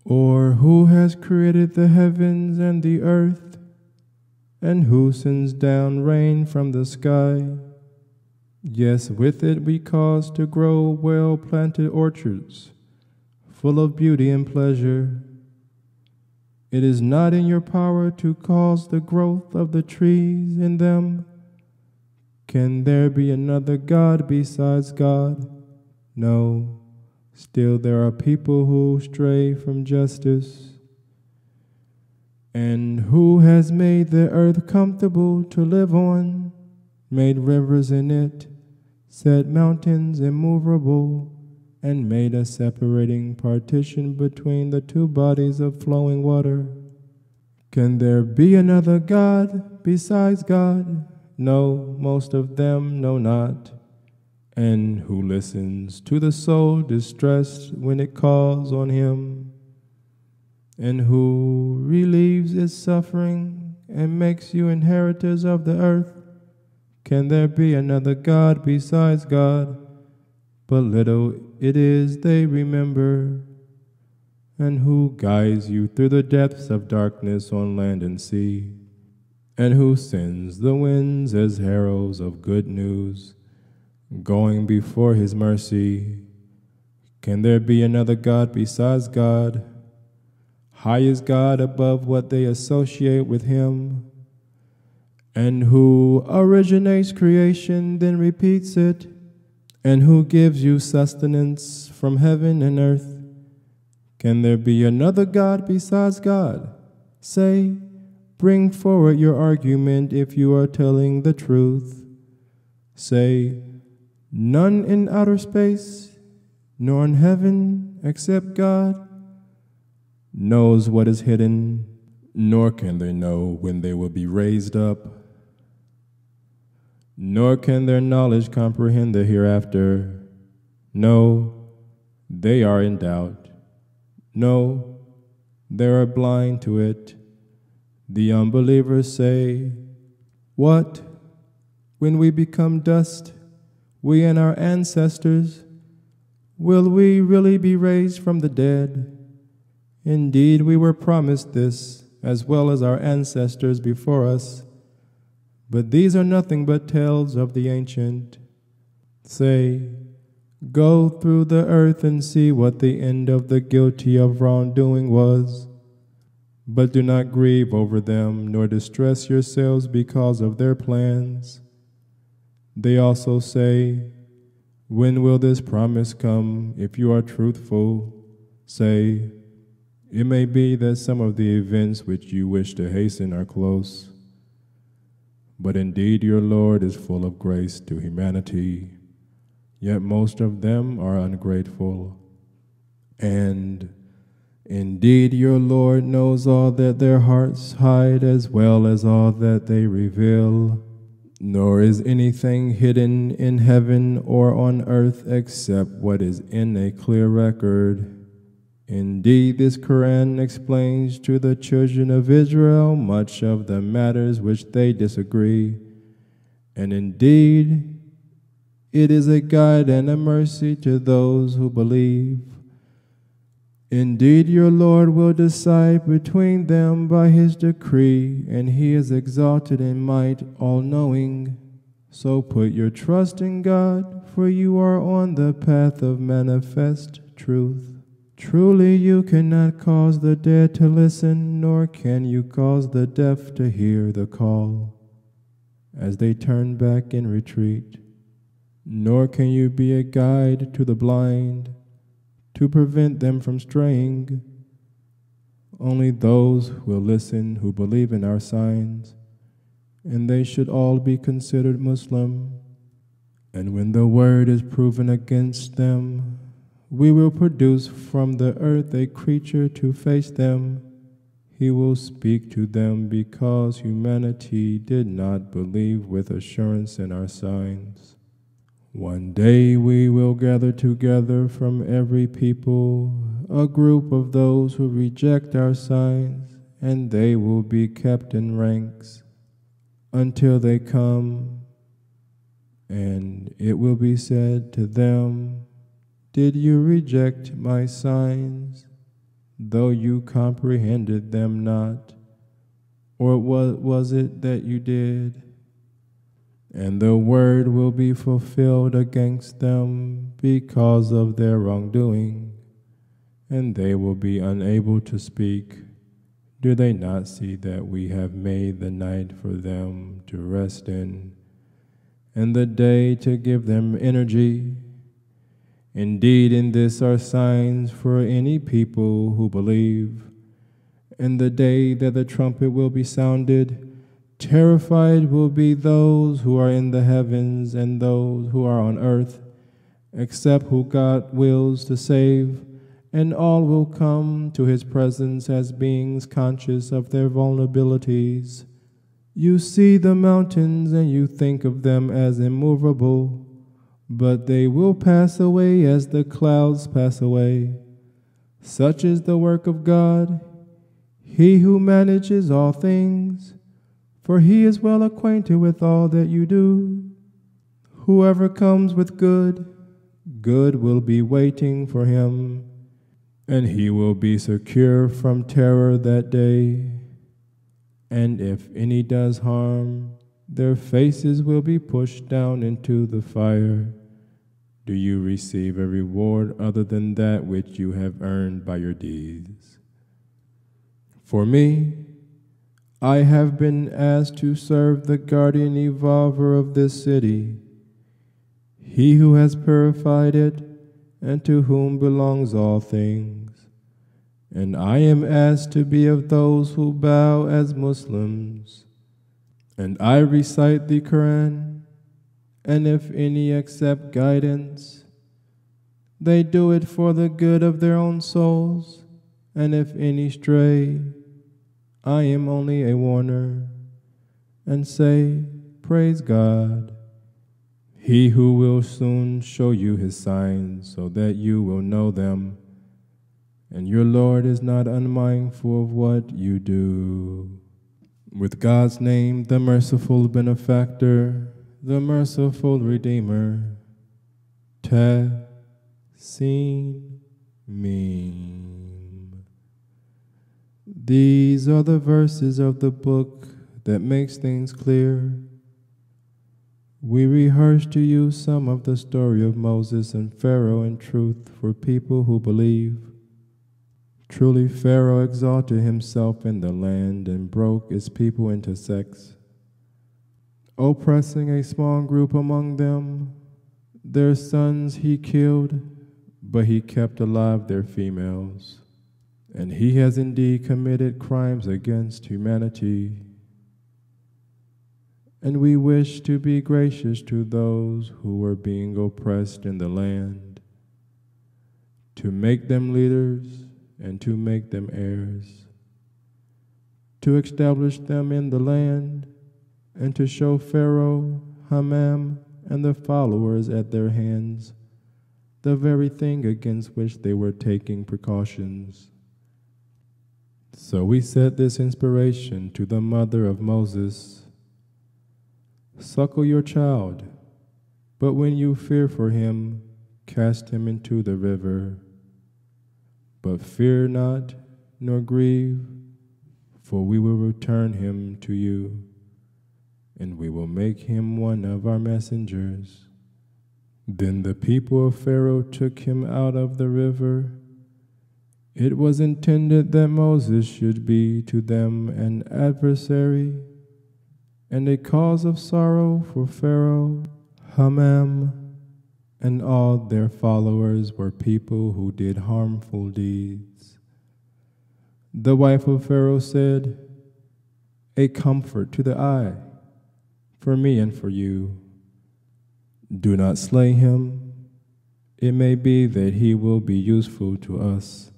Or who has created the heavens and the earth, and who sends down rain from the sky? Yes, with it we cause to grow well-planted orchards, full of beauty and pleasure. It is not in your power to cause the growth of the trees in them. Can there be another God besides God? No. Still there are people who stray from justice. And who has made the earth comfortable to live on, made rivers in it, set mountains immovable, and made a separating partition between the two bodies of flowing water? Can there be another God besides God? No, most of them know not. And who listens to the soul distressed when it calls on him? And who relieves its suffering and makes you inheritors of the earth? Can there be another God besides God? But little it is they remember. And who guides you through the depths of darkness on land and sea? And who sends the winds as heralds of good news, going before his mercy? Can there be another God besides God? High is God above what they associate with him. And who originates creation, then repeats it, and who gives you sustenance from heaven and earth? Can there be another God besides God? Say, bring forward your argument if you are telling the truth. Say, none in outer space, nor in heaven except God, knows what is hidden, nor can they know when they will be raised up. Nor can their knowledge comprehend the hereafter. No, they are in doubt. No, they are blind to it. The unbelievers say, what? When we become dust, we and our ancestors, will we really be raised from the dead? Indeed, we were promised this, as well as our ancestors before us. But these are nothing but tales of the ancient. Say, go through the earth and see what the end of the guilty of wrongdoing was. But do not grieve over them, nor distress yourselves because of their plans. They also say, when will this promise come if you are truthful? Say, it may be that some of the events which you wish to hasten are close. But indeed your Lord is full of grace to humanity, yet most of them are ungrateful. And indeed your Lord knows all that their hearts hide as well as all that they reveal. Nor is anything hidden in heaven or on earth except what is in a clear record. Indeed, this Quran explains to the children of Israel much of the matters which they disagree. And indeed, it is a guide and a mercy to those who believe. Indeed, your Lord will decide between them by his decree, and he is exalted in might, all-knowing. So put your trust in God, for you are on the path of manifest truth. Truly you cannot cause the dead to listen, nor can you cause the deaf to hear the call as they turn back in retreat. Nor can you be a guide to the blind to prevent them from straying. Only those will listen who believe in our signs, and they should all be considered Muslim. And when the word is proven against them, we will produce from the earth a creature to face them. He will speak to them because humanity did not believe with assurance in our signs. One day we will gather together from every people a group of those who reject our signs, and they will be kept in ranks until they come, and it will be said to them, did you reject my signs? though you comprehended them not? Or what was it that you did? And the word will be fulfilled against them because of their wrongdoing, and they will be unable to speak. Do they not see that we have made the night for them to rest in, and the day to give them energy? Indeed, in this are signs for any people who believe. In the day that the trumpet will be sounded, terrified will be those who are in the heavens and those who are on earth, except who God wills to save, and all will come to his presence as beings conscious of their vulnerabilities. You see the mountains and you think of them as immovable, but they will pass away as the clouds pass away. Such is the work of God, he who manages all things, for he is well acquainted with all that you do. Whoever comes with good, good will be waiting for him, and he will be secure from terror that day. And if any does harm, their faces will be pushed down into the fire. Do you receive a reward other than that which you have earned by your deeds? For me, I have been asked to serve the guardian evolver of this city, he who has purified it, and to whom belongs all things. And I am asked to be of those who bow as Muslims. And I recite the Quran, and if any accept guidance, they do it for the good of their own souls, and if any stray, I am only a warner, and say, praise God, he who will soon show you his signs so that you will know them, and your Lord is not unmindful of what you do. With God's name, the merciful benefactor, the merciful Redeemer, Ta-Sin Meme. These are the verses of the book that makes things clear. We rehearse to you some of the story of Moses and Pharaoh in truth for people who believe. Truly Pharaoh exalted himself in the land and broke its people into sects, oppressing a small group among them. Their sons he killed, but he kept alive their females. And he has indeed committed crimes against humanity. And we wish to be gracious to those who were being oppressed in the land, to make them leaders and to make them heirs, to establish them in the land, and to show Pharaoh, Haman, and the followers at their hands the very thing against which they were taking precautions. So we set this inspiration to the mother of Moses: suckle your child, but when you fear for him, cast him into the river. But fear not, nor grieve, for we will return him to you, and we will make him one of our messengers. Then the people of Pharaoh took him out of the river. It was intended that Moses should be to them an adversary and a cause of sorrow for Pharaoh, Haman, and all their followers were people who did harmful deeds. The wife of Pharaoh said, a comfort to the eye, for me and for you. Do not slay him. It may be that he will be useful to us,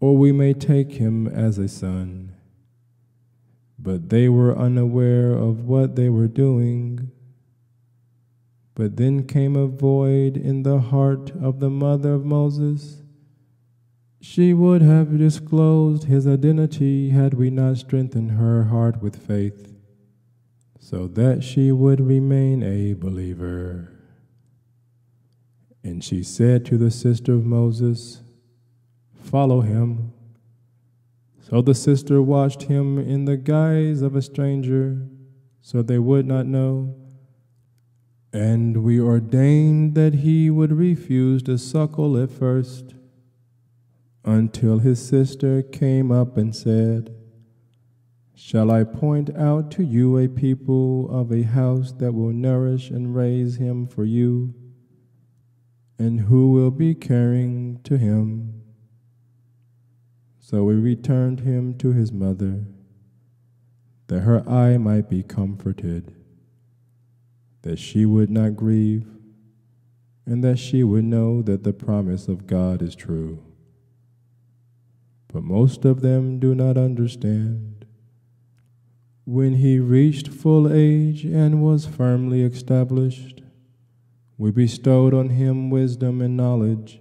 or we may take him as a son. But they were unaware of what they were doing. But then came a void in the heart of the mother of Moses. She would have disclosed his identity had we not strengthened her heart with faith, so that she would remain a believer. And she said to the sister of Moses, Follow him. So the sister watched him in the guise of a stranger, so they would not know. And we ordained that he would refuse to suckle at first, until his sister came up and said, "Shall I point out to you a people of a house that will nourish and raise him for you, and who will be caring to him?" So we returned him to his mother, that her eye might be comforted, that she would not grieve, and that she would know that the promise of God is true. But most of them do not understand. When he reached full age and was firmly established, we bestowed on him wisdom and knowledge.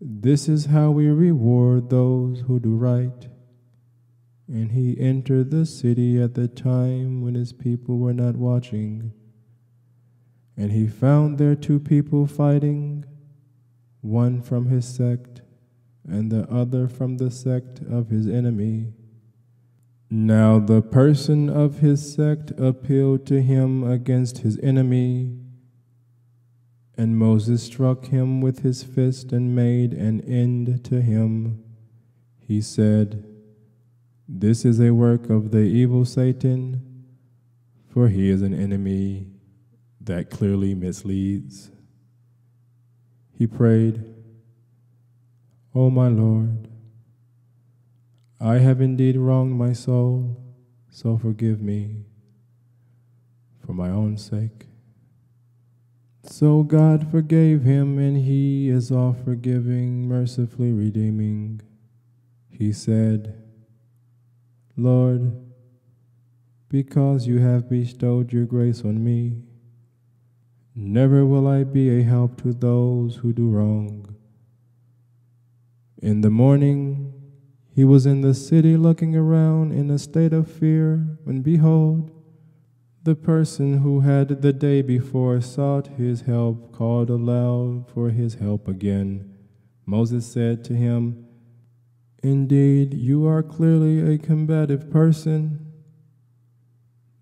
This is how we reward those who do right. And he entered the city at the time when his people were not watching. And he found there two people fighting, one from his sect and the other from the sect of his enemy. Now the person of his sect appealed to him against his enemy, and Moses struck him with his fist and made an end to him. He said, "This is a work of the evil Satan, for he is an enemy that clearly misleads." He prayed, "O my Lord, I have indeed wronged my soul, so forgive me for my own sake." So God forgave him, and he is all forgiving, mercifully redeeming. He said, "Lord, because you have bestowed your grace on me, never will I be a help to those who do wrong." In the morning, he was in the city looking around in a state of fear, when behold, the person who had the day before sought his help called aloud for his help again. Moses said to him, "Indeed, you are clearly a combative person."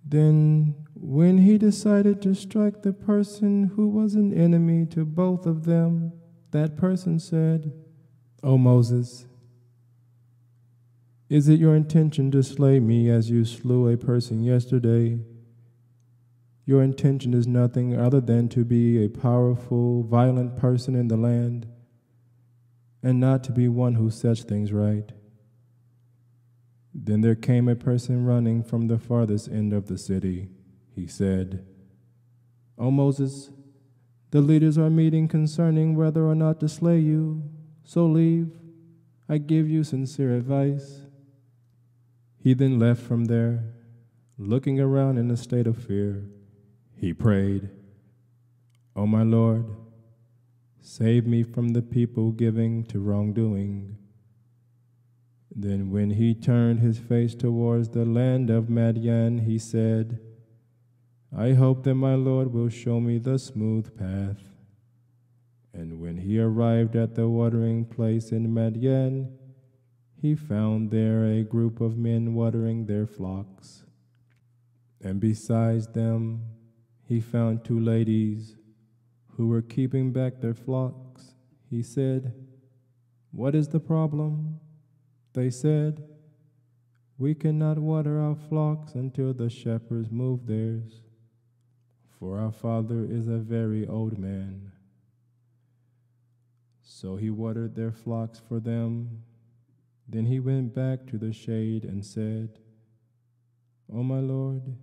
Then, when he decided to strike the person who was an enemy to both of them, that person said, "O Moses, is it your intention to slay me as you slew a person yesterday? Your intention is nothing other than to be a powerful, violent person in the land, and not to be one who sets things right." Then there came a person running from the farthest end of the city. He said, "O Moses, the leaders are meeting concerning whether or not to slay you, so leave. I give you sincere advice." He then left from there, looking around in a state of fear. He prayed, "O my Lord, save me from the people giving to wrongdoing." Then when he turned his face towards the land of Madian, he said, "I hope that my Lord will show me the smooth path." And when he arrived at the watering place in Madian, he found there a group of men watering their flocks. And besides them, he found two ladies who were keeping back their flocks. He said, "What is the problem?" They said, "We cannot water our flocks until the shepherds move theirs, for our father is a very old man." So he watered their flocks for them. Then he went back to the shade and said, "O my Lord,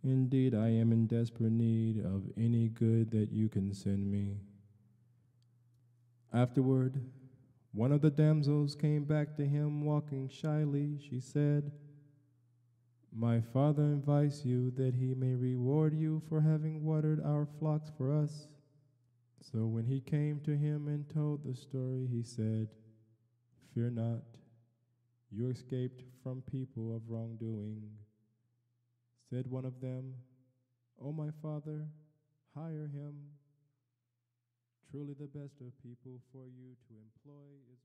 indeed I am in desperate need of any good that you can send me." Afterward, one of the damsels came back to him walking shyly. She said, "My father invites you that he may reward you for having watered our flocks for us." So when he came to him and told the story, he said, "Fear not, you escaped from people of wrongdoing." Said one of them, "O my father, hire him." Truly the best of people for you to employ is